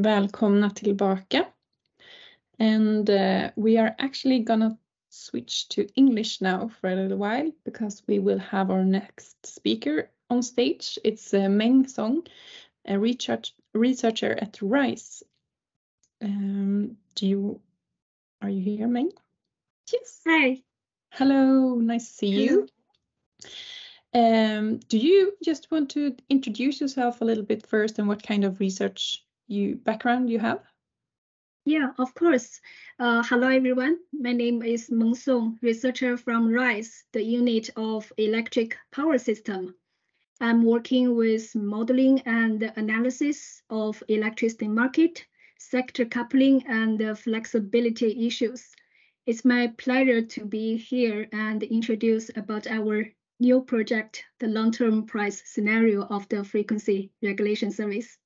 Välkomna tillbaka. And we are actually gonna switch to English now for a little while because we will have our next speaker on stage. It's Meng, a researcher at RISE. Are you here, Meng? Yes. Hi. Hello, nice to see you. Do you just want to introduce yourself a little bit first and what kind of research background you have? Yeah, of course. Hello, everyone. My name is Meng Song, researcher from RISE, the unit of electric power system. I'm working with modeling and analysis of electricity market, sector coupling, and flexibility issues. It's my pleasure to be here and introduce about our new project, the long-term price scenario of the frequency regulation service.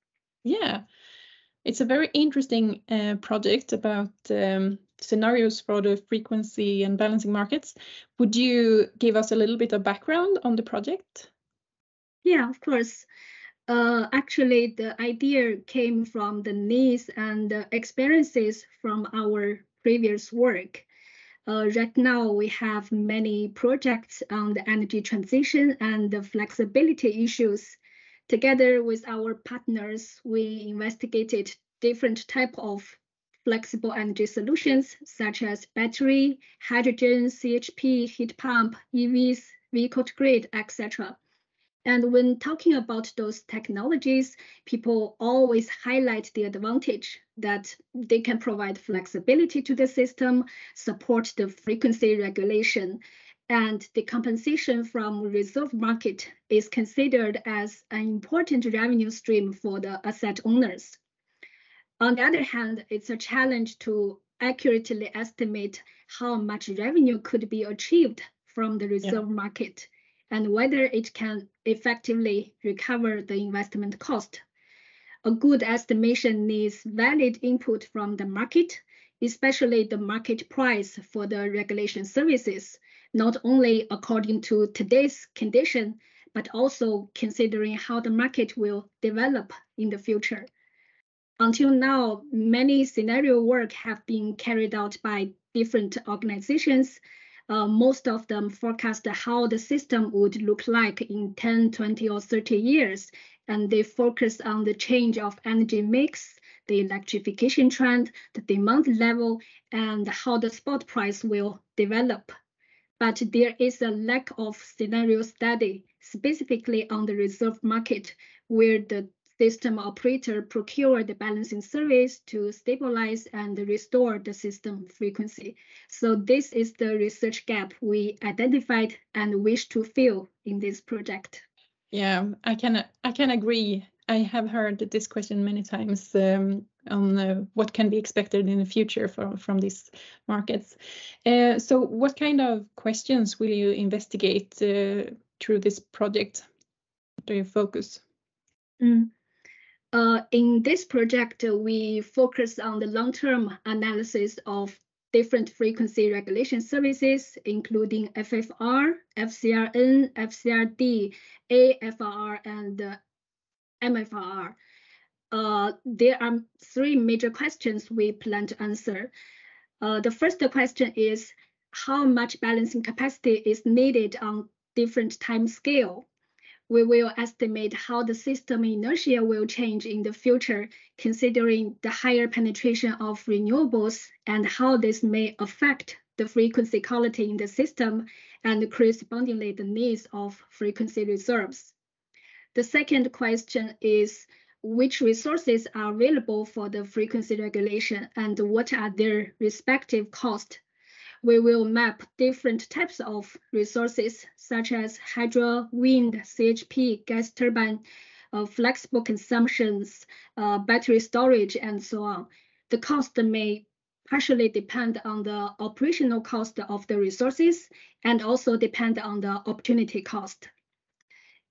Yeah, it's a very interesting project about scenarios for the frequency and balancing markets. Would you give us a little bit of background on the project? Yeah, of course. Actually, the idea came from the needs and experiences from our previous work. Right now, we have many projects on the energy transition and the flexibility issues. Together with our partners, we investigated different types of flexible energy solutions, such as battery, hydrogen, CHP, heat pump, EVs, vehicle to grid, etc. And when talking about those technologies, people always highlight the advantage that they can provide flexibility to the system, support the frequency regulation, and the compensation from reserve market is considered as an important revenue stream for the asset owners. On the other hand, it's a challenge to accurately estimate how much revenue could be achieved from the reserve market, and whether it can effectively recover the investment cost. A good estimation needs valid input from the market, especially the market price for the regulation services, not only according to today's condition, but also considering how the market will develop in the future. Until now, many scenario work have been carried out by different organizations. Most of them forecast how the system would look like in 10, 20, or 30 years, and they focus on the change of energy mix, the electrification trend, the demand level, and how the spot price will develop. But there is a lack of scenario study, specifically on the reserve market, where the system operator procure the balancing service to stabilize and restore the system frequency. So this is the research gap we identified and wish to fill in this project. Yeah, I can agree. I have heard this question many times on what can be expected in the future from these markets. So what kind of questions will you investigate through this project? What do you focus? In this project, we focus on the long-term analysis of different frequency regulation services, including FFR, FCRN, FCRD, AFR, and MFR. There are three major questions we plan to answer. The first question is how much balancing capacity is needed on different time scale. We will estimate how the system inertia will change in the future, considering the higher penetration of renewables and how this may affect the frequency quality in the system and correspondingly the needs of frequency reserves. The second question is which resources are available for the frequency regulation and what are their respective costs. We will map different types of resources, such as hydro, wind, CHP, gas turbine, flexible consumptions, battery storage, and so on. The cost may partially depend on the operational cost of the resources and also depend on the opportunity cost.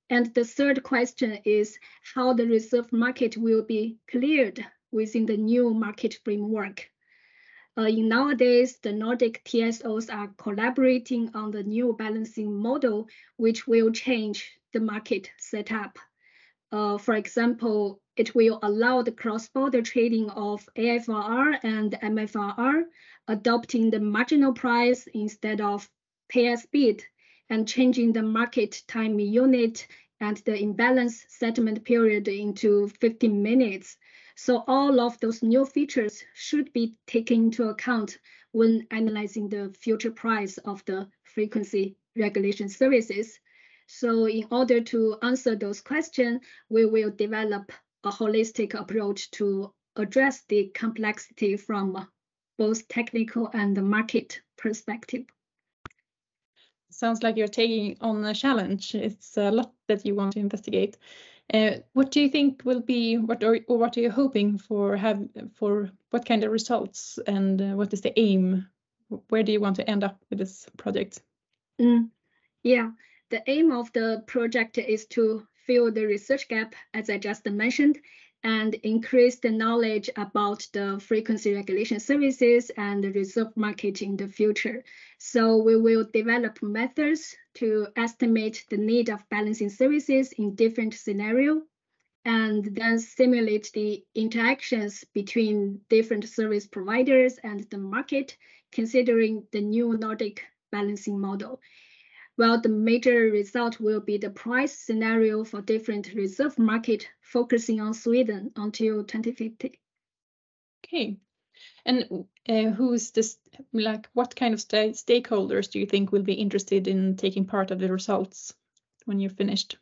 And the third question is how the reserve market will be cleared within the new market framework. Nowadays, the Nordic TSOs are collaborating on the new balancing model, which will change the market setup. For example, it will allow the cross-border trading of AFRR and MFRR, adopting the marginal price instead of pay-as-bid, and changing the market time unit and the imbalance settlement period into 15 minutes. So all of those new features should be taken into account when analyzing the future price of the frequency regulation services. So in order to answer those questions, we will develop a holistic approach to address the complexity from both technical and the market perspective. Sounds like you're taking on a challenge. It's a lot that you want to investigate. What do you think will be, what are you hoping for what kind of results, and what is the aim? Where do you want to end up with this project? Yeah, the aim of the project is to fill the research gap, as I just mentioned, and increase the knowledge about the frequency regulation services and the reserve market in the future. So we will develop methods to estimate the need of balancing services in different scenarios, and then simulate the interactions between different service providers and the market, considering the new Nordic balancing model. Well, the major result will be the price scenario for different reserve market, focusing on Sweden until 2050. Okay. And who's this, like, what kind of stakeholders do you think will be interested in taking part of the results when you're finished?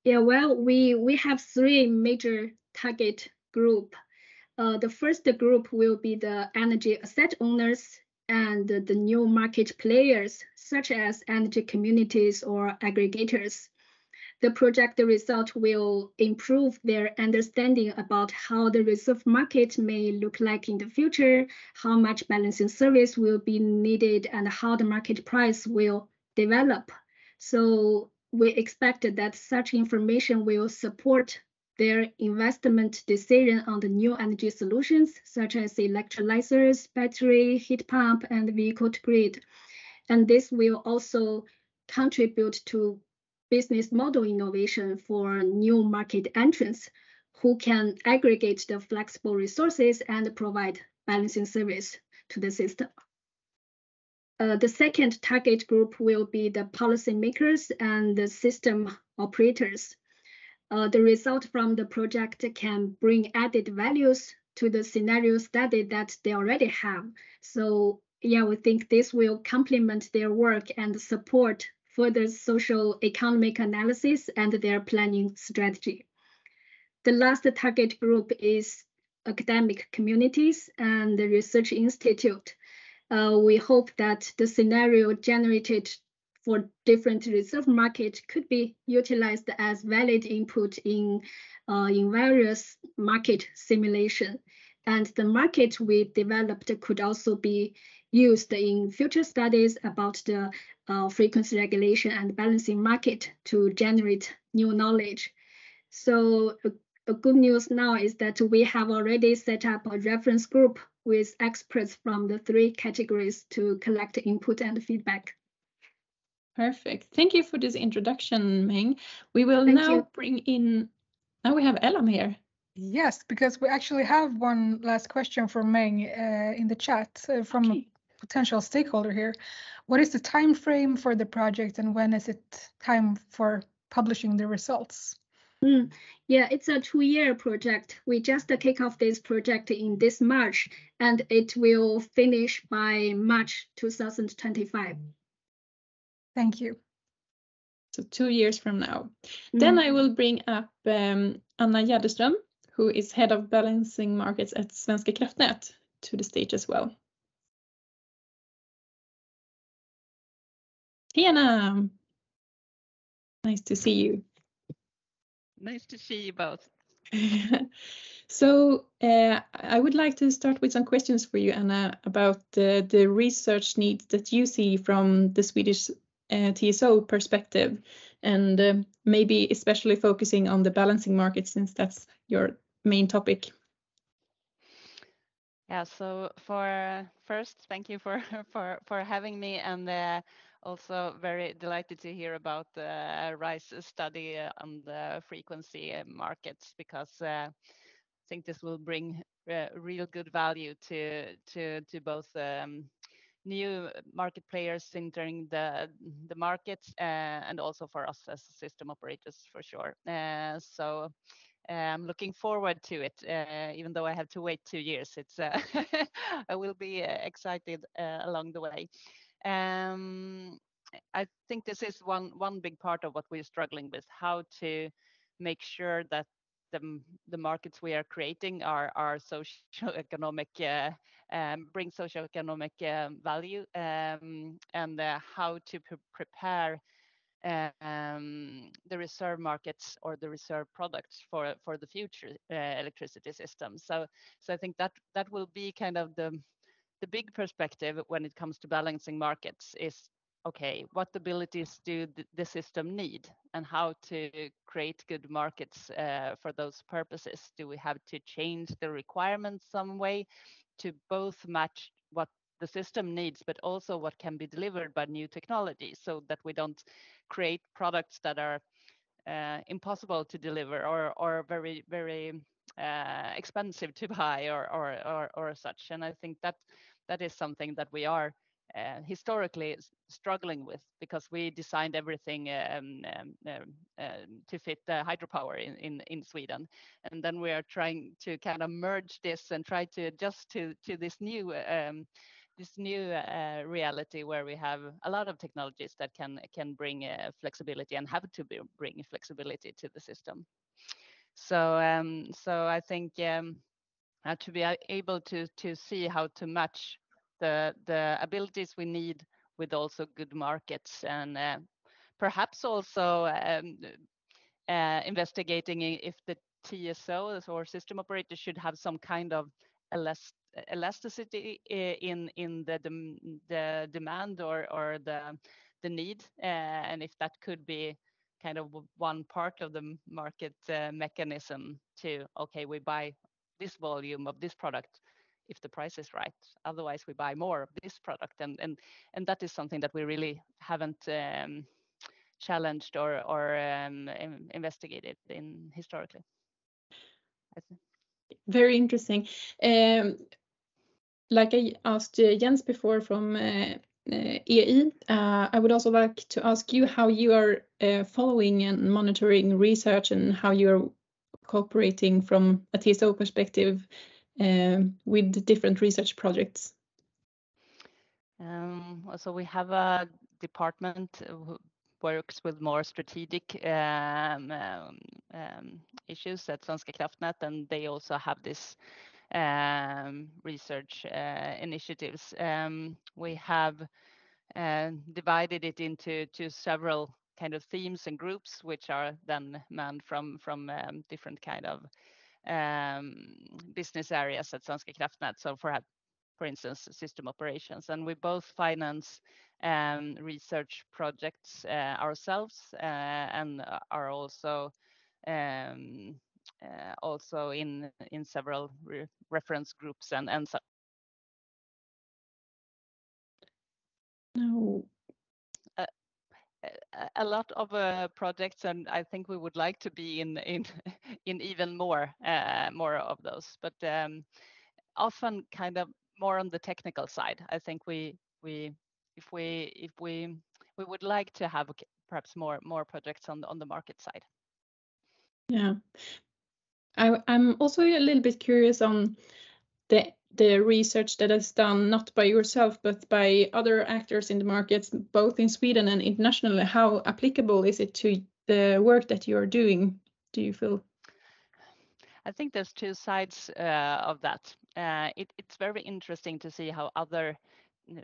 Yeah, well, we have three major target group. The first group will be the energy asset owners and the new market players, such as energy communities or aggregators. The project result will improve their understanding about how the reserve market may look like in the future, how much balancing service will be needed, and how the market price will develop. So we expect that such information will support their investment decision on the new energy solutions, such as electrolyzers, battery, heat pump, and vehicle to grid. And this will also contribute to business model innovation for new market entrants who can aggregate the flexible resources and provide balancing service to the system. The second target group will be the policymakers and the system operators. The result from the project can bring added values to the scenario study that they already have. So yeah, we think this will complement their work and support further social economic analysis and their planning strategy. The last target group is academic communities and the research institute. We hope that the scenario generated for different reserve market could be utilized as valid input in various market simulation. And the market we developed could also be used in future studies about the frequency regulation and balancing market to generate new knowledge. So a good news now is that we have already set up a reference group with experts from the three categories to collect input and feedback. Perfect. Thank you for this introduction, Meng. We will now bring in, now we have Ellen here. Yes, because we actually have one last question for Meng in the chat from a potential stakeholder here. What is the time frame for the project, and when is it time for publishing the results? Yeah, it's a 2-year project. We just kick off this project in this March, and it will finish by March 2025. Thank you. So 2 years from now. Then I will bring up Anna Jäderström, who is head of balancing markets at Svenska kraftnät, to the stage as well. Hey, Anna. Nice to see you. Nice to see you both. So I would like to start with some questions for you, Anna, about the research needs that you see from the Swedish TSO perspective, and maybe especially focusing on the balancing market, since that's your main topic. Yeah, so first, thank you for having me, and Also very delighted to hear about the RISE study on the frequency markets, because I think this will bring real good value to both new market players entering the markets, and also for us as system operators for sure. So I'm looking forward to it, even though I have to wait 2 years. It's I will be excited along the way. I think this is one big part of what we're struggling with: how to make sure that the markets we are creating are socioeconomic, bring socioeconomic value, and how to prepare the reserve markets or the reserve products for the future electricity system. So I think that will be kind of the big perspective when it comes to balancing markets is, okay, what abilities do the system need, and how to create good markets for those purposes? Do we have to change the requirements some way to both match what the system needs, but also what can be delivered by new technology, so that we don't create products that are impossible to deliver, or very expensive to buy, or such? And I think that is something that we are historically struggling with, because we designed everything to fit the hydropower in Sweden, and then we are trying to kind of merge this and try to adjust to this new reality, where we have a lot of technologies that can bring flexibility, and have to bring flexibility to the system. So I think to be able to see how to match the abilities we need with also good markets, and perhaps also investigating if the TSOs or system operators should have some kind of elasticity in the demand or the need, and if that could be kind of one part of the market mechanism to, okay, we buy this volume of this product if the price is right, otherwise we buy more of this product, and that is something that we really haven't challenged or investigated in historically. Very interesting. Like I asked Jens before from EI, I would also like to ask you how you are following and monitoring research, and how you're cooperating from a TSO perspective with different research projects. So we have a department who works with more strategic issues at Svenska kraftnät, and they also have this research initiatives. We have divided it into several kind of themes and groups, which are then manned from different kind of business areas at Svenska kraftnät. So for instance, system operations, and we both finance research projects ourselves, and are also in several reference groups and so. No. A lot of projects, and I think we would like to be in even more of those, but often kind of more on the technical side. I think we would like to have perhaps more projects on the market side. Yeah, I'm also a little bit curious on the research that is done not by yourself but by other actors in the markets, both in Sweden and internationally. How applicable is it to the work that you are doing, do you feel? I think there's two sides of that. It's very interesting to see how other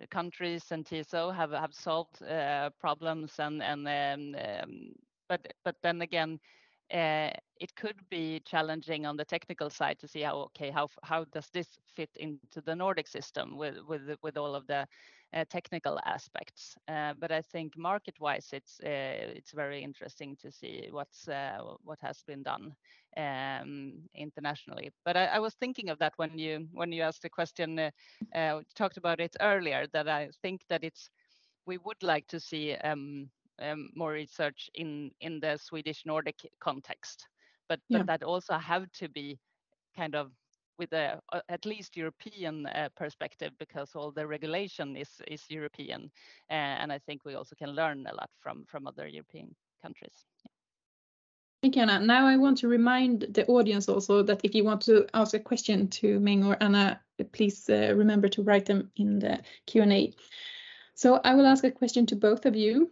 countries and TSO have solved problems, but then again, it could be challenging on the technical side to see how does this fit into the Nordic system with all of the technical aspects. But I think market-wise, it's very interesting to see what has been done internationally. But I was thinking of that when you asked the question, talked about it earlier, that I think that it's we would like to see more research in the Swedish Nordic context, but that also have to be kind of with a at least European perspective, because all the regulation is European, and I think we also can learn a lot from other European countries. Thank you, Anna. Now I want to remind the audience also that if you want to ask a question to Meng or Anna, please remember to write them in the Q&A. So I will ask a question to both of you.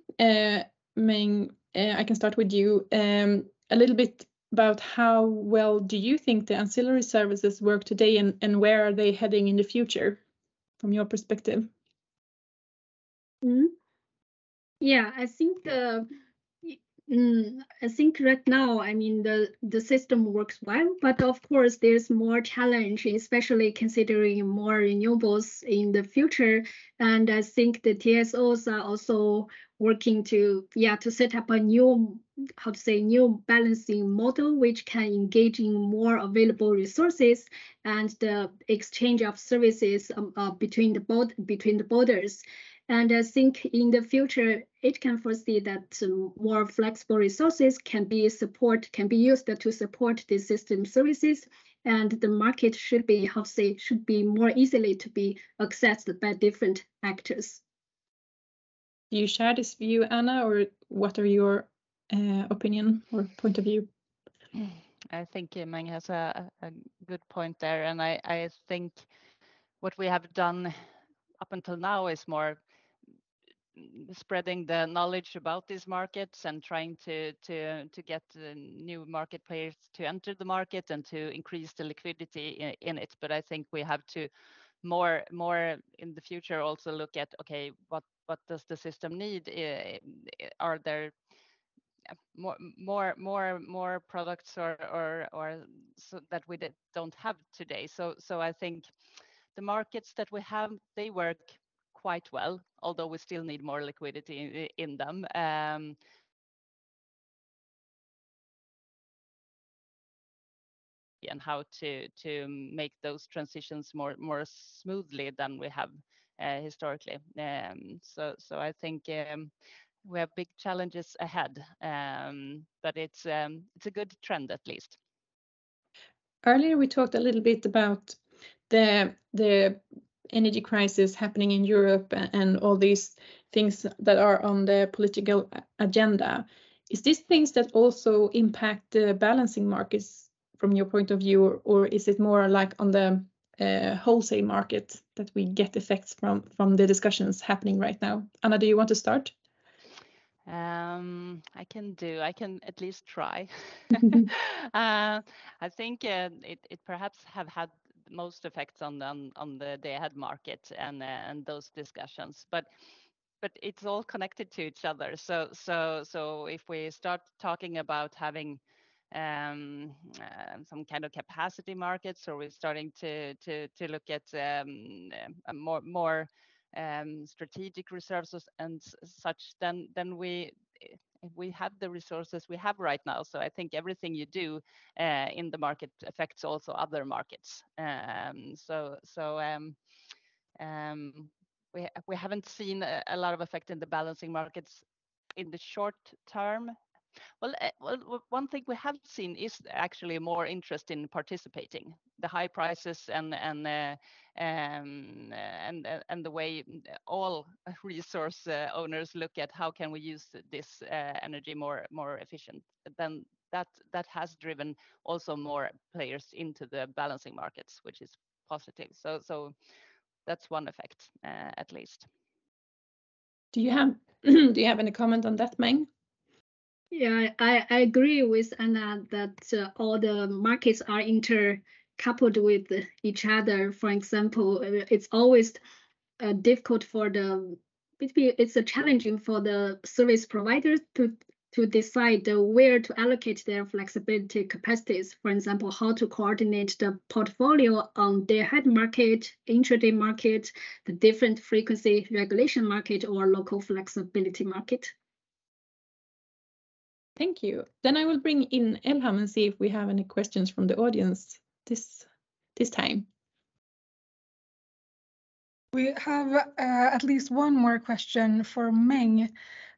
Meng, I can start with you. A little bit about how well do you think the ancillary services work today, and where are they heading in the future from your perspective? Yeah, I think right now, I mean, the system works well, but of course there's more challenge, especially considering more renewables in the future. And I think the TSOs are also working to set up a new balancing model, which can engage in more available resources and the exchange of services between the borders. And I think in the future, it can foresee that more flexible resources can be used to support the system services, and the market should be more easily to be accessed by different actors. Do you share this view, Anna, or what are your opinion or point of view? I think Meng has a good point there, and I think what we have done up until now is more spreading the knowledge about these markets and trying to get new market players to enter the market and to increase the liquidity in it. But I think we have to more in the future also look at, okay, what does the system need? Are there more products or so that we don't have today? So I think the markets that we have, they work quite well, although we still need more liquidity in them. And how to make those transitions more smoothly than we have historically. So I think we have big challenges ahead, but it's a good trend at least. Earlier we talked a little bit about the energy crisis happening in Europe and all these things that are on the political agenda. Is these things that also impact the balancing markets from your point of view, or is it more like on the wholesale market that we get effects from the discussions happening right now? Anna, do you want to start? I can at least try. I think it perhaps have had most effects on the day-ahead market and those discussions, but it's all connected to each other. So if we start talking about having some kind of capacity markets, or we're starting to look at more strategic resources and such, then we have the resources we have right now. So I think everything you do in the market affects also other markets. We haven't seen a lot of effect in the balancing markets in the short term. Well, one thing we have seen is actually more interest in participating. The high prices and the way all resource owners look at how can we use this energy more efficient. Then that has driven also more players into the balancing markets, which is positive. So that's one effect, at least. Do you have any comment on that, Meng? Yeah, I agree with Anna that all the markets are intercoupled with each other. For example, it's always difficult it's challenging for the service providers to decide where to allocate their flexibility capacities. For example, how to coordinate the portfolio on day-ahead market, intraday market, the different frequency regulation market, or local flexibility market. Thank you. Then I will bring in Elham and see if we have any questions from the audience this time. We have at least one more question for Meng.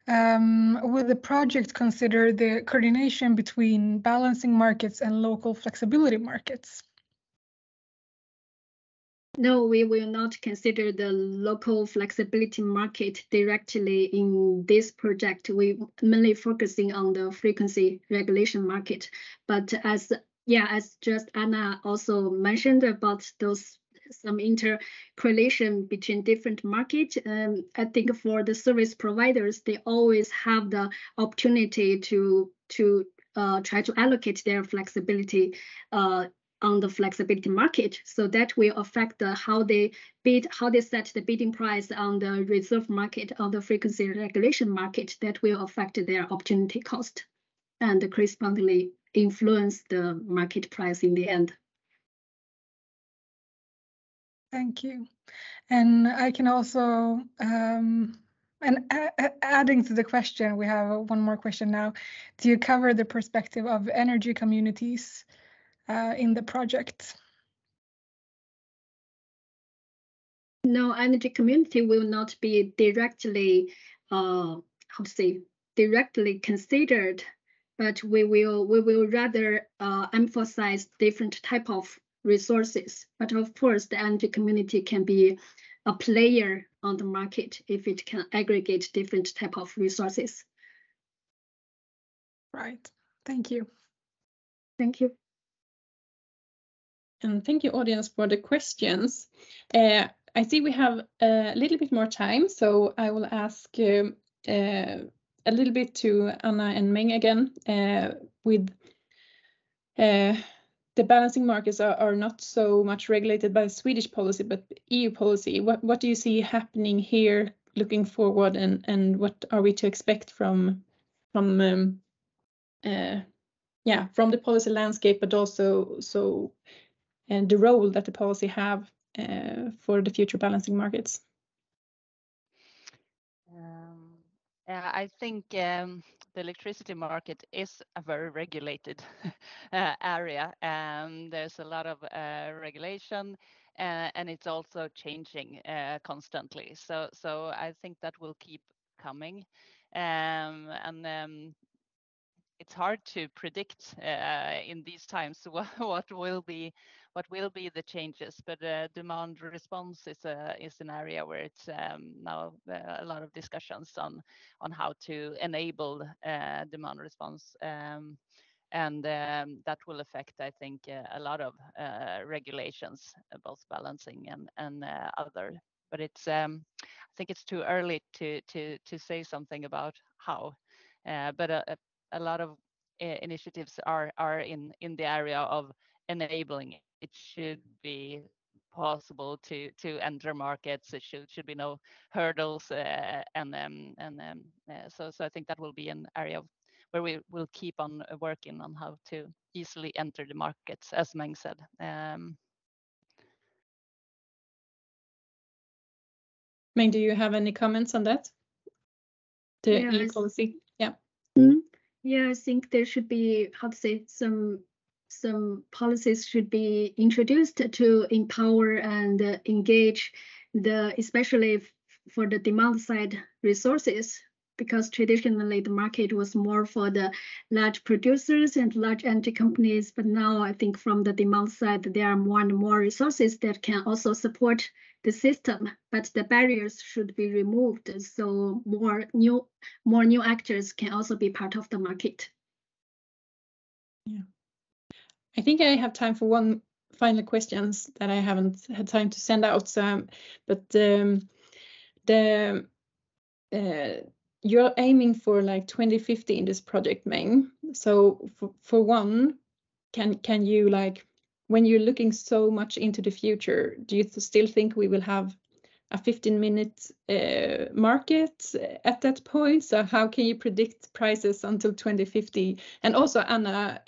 Will the project consider the coordination between balancing markets and local flexibility markets? No, we will not consider the local flexibility market directly in this project. We mainly focusing on the frequency regulation market. But as just Anna also mentioned about those some intercorrelation between different markets, I think for the service providers, they always have the opportunity to try to allocate their flexibility on the flexibility market, so that will affect how they bid, how they set the bidding price on the reserve market, on the frequency regulation market. That will affect their opportunity cost and correspondingly influence the market price in the end. Thank you. And I can also, adding to the question, we have one more question now. Do you cover the perspective of energy communities in the project? No, energy community will not be directly, directly considered, but we will rather emphasize different type of resources. But of course, the energy community can be a player on the market if it can aggregate different type of resources. Right. Thank you. Thank you. And thank you, audience, for the questions. I see we have a little bit more time, so I will ask a little bit to Anna and Meng again. With the balancing markets are not so much regulated by Swedish policy, but EU policy. What do you see happening here looking forward, and what are we to expect from the policy landscape, but also and the role that the policy have for the future balancing markets? I think the electricity market is a very regulated area, and there's a lot of regulation, and it's also changing constantly. So I think that will keep coming, and it's hard to predict in these times what will be the changes, but demand response is an area where it's now a lot of discussions on how to enable demand response, and that will affect, I think, a lot of regulations, both balancing and other. But it's I think it's too early to say something about how, but a lot of initiatives are in the area of enabling it. It should be possible to enter markets. It should be no hurdles, so I think that will be an area where we will keep on working on how to easily enter the markets, as Meng said. Meng, do you have any comments on that? The EU policy, yeah. Yeah, I think there should be, some policies should be introduced to empower and engage especially for the demand side resources, because traditionally the market was more for the large producers and large energy companies. But now I think from the demand side, there are more and more resources that can also support the system, but the barriers should be removed, so more new actors can also be part of the market. Yeah, I think I have time for one final questions that I haven't had time to send out. But you're aiming for like 2050 in this project, Meng. So for one, can you, like, when you're looking so much into the future, do you still think we will have a 15-minute market at that point? So how can you predict prices until 2050? And also, Anna,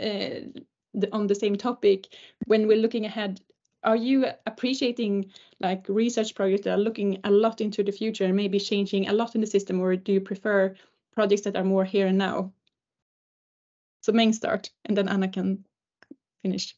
on the same topic, when we're looking ahead, are you appreciating like research projects that are looking a lot into the future and maybe changing a lot in the system, or do you prefer projects that are more here and now? So Meng start, and then Anna can finish.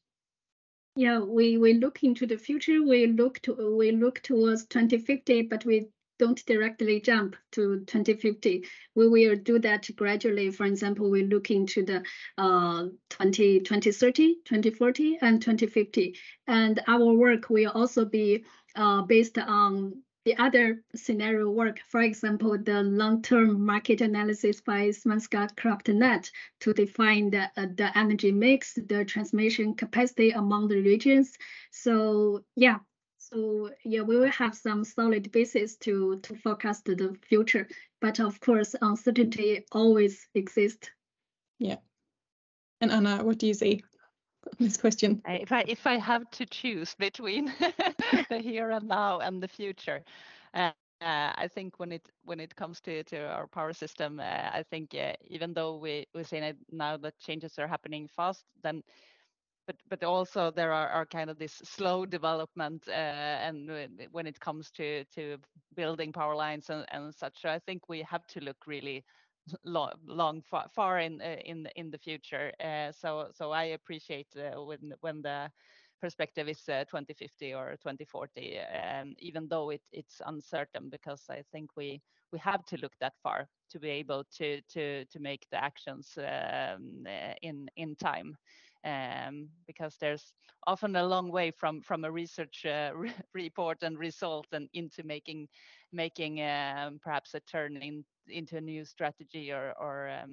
Yeah, we look into the future. We look towards 2050, but we don't directly jump to 2050. We will do that gradually. For example, we look into the 2030, 2040, and 2050. And our work will also be based on the other scenario work. For example, the long-term market analysis by Svenska kraftnät to define the energy mix, the transmission capacity among the regions. So yeah, we will have some solid basis to forecast the future. But of course, uncertainty always exists. Yeah. And Anna, what do you say on this question? If I have to choose between the here and now and the future, I think when it comes to our power system, I think even though we say now that changes are happening fast, then but also there are kind of this slow development and when it comes to building power lines and such. So I think we have to look really far in the future. So I appreciate when the perspective is 2050 or 2040, even though it's uncertain, because I think we have to look that far to be able to make the actions in time. Because there's often a long way from a research report and result and into making perhaps a turn into a new strategy or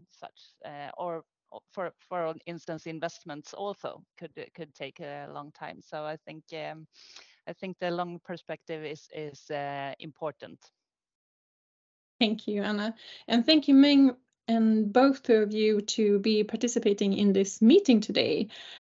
such, or for instance investments also could take a long time. So I think the long perspective is important. Thank you, Anna, and thank you, Meng, and both of you to be participating in this meeting today.